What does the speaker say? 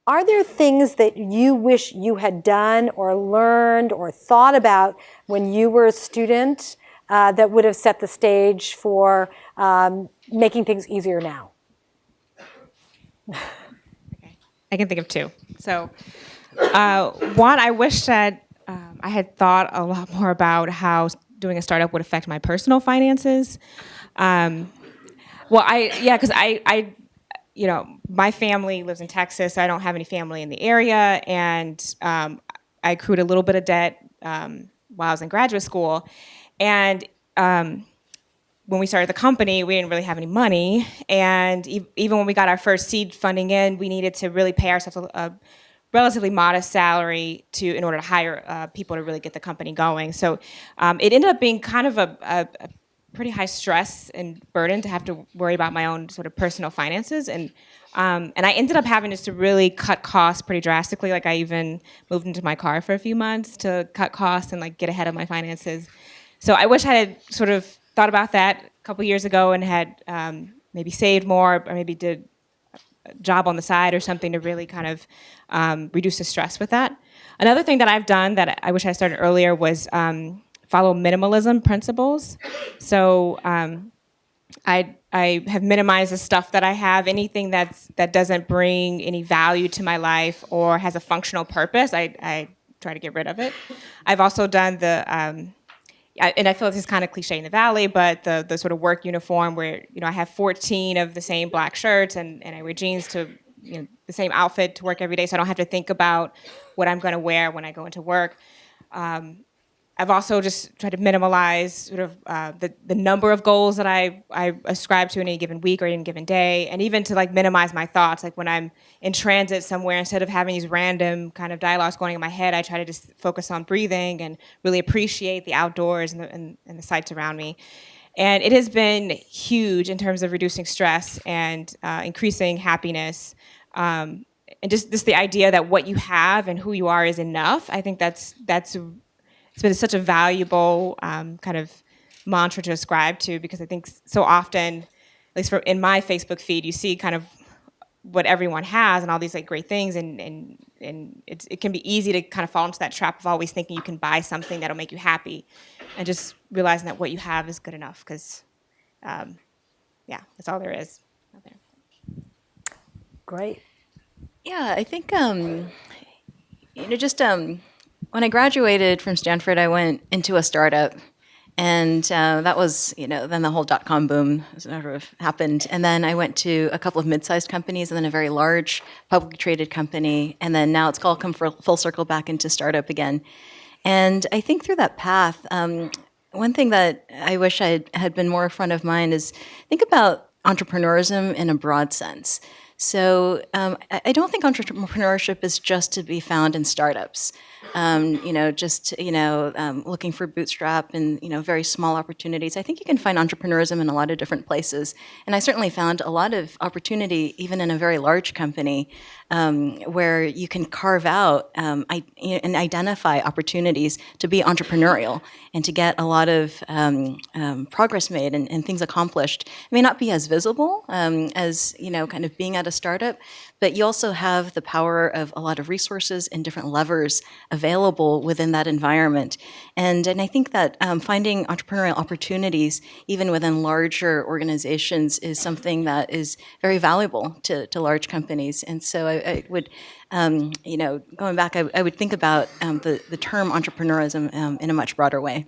Are there things that you wish you had done or learned or thought about when you were a student that would have set the stage for making things easier now? Okay. I can think of two. So one, I wish that I had thought a lot more about how doing a startup would affect my personal finances. Because my family lives in Texas. So I don't have any family in the area, and I accrued a little bit of debt while I was in graduate school. And when we started the company, we didn't really have any money. And even when we got our first seed funding in, we needed to really pay ourselves a relatively modest salary in order to hire people to really get the company going. So it ended up being kind of a pretty high stress and burden to have to worry about my own sort of personal finances. And I ended up having just to really cut costs pretty drastically. Like I even moved into my car for a few months to cut costs and like get ahead of my finances. So I wish I had sort of thought about that a couple years ago and had maybe saved more or maybe did a job on the side or something to really kind of reduce the stress with that. Another thing that I've done that I wish I started earlier was follow minimalism principles. So I have minimized the stuff that I have. Anything that doesn't bring any value to my life or has a functional purpose, I try to get rid of it. I've also done and I feel this is kind of cliche in the Valley, but the sort of work uniform where I have 14 of the same black shirts and I wear jeans to the same outfit to work every day, so I don't have to think about what I'm going to wear when I go into work. I've also just tried to minimalize sort of the number of goals that I ascribe to in any given week or any given day, and even to like minimize my thoughts. Like when I'm in transit somewhere, instead of having these random kind of dialogues going in my head, I try to just focus on breathing and really appreciate the outdoors and the sights around me. And it has been huge in terms of reducing stress and increasing happiness. And just the idea that what you have and who you are is enough. I think that's it's been such a valuable kind of mantra to ascribe to, because I think so often, at least in my Facebook feed, you see kind of what everyone has and all these like great things, and it can be easy to kind of fall into that trap of always thinking you can buy something that'll make you happy, and just realizing that what you have is good enough, because that's all there is out there. Great. Yeah, I think when I graduated from Stanford, I went into a startup, and that was, then the whole dot-com boom sort of happened. And then I went to a couple of mid-sized companies, and then a very large publicly traded company, and then now it's all come full circle back into startup again. And I think through that path, one thing that I wish had been more front of mind is think about entrepreneurism in a broad sense. So I don't think entrepreneurship is just to be found in startups. Looking for bootstrap and very small opportunities. I think you can find entrepreneurism in a lot of different places, and I certainly found a lot of opportunity even in a very large company where you can carve out and identify opportunities to be entrepreneurial and to get a lot of progress made and things accomplished. It may not be as visible as kind of being at a startup, but you also have the power of a lot of resources and different levers available within that environment. And I think that finding entrepreneurial opportunities, even within larger organizations, is something that is very valuable to large companies. And so I would, going back, I would think about the term entrepreneurism in a much broader way.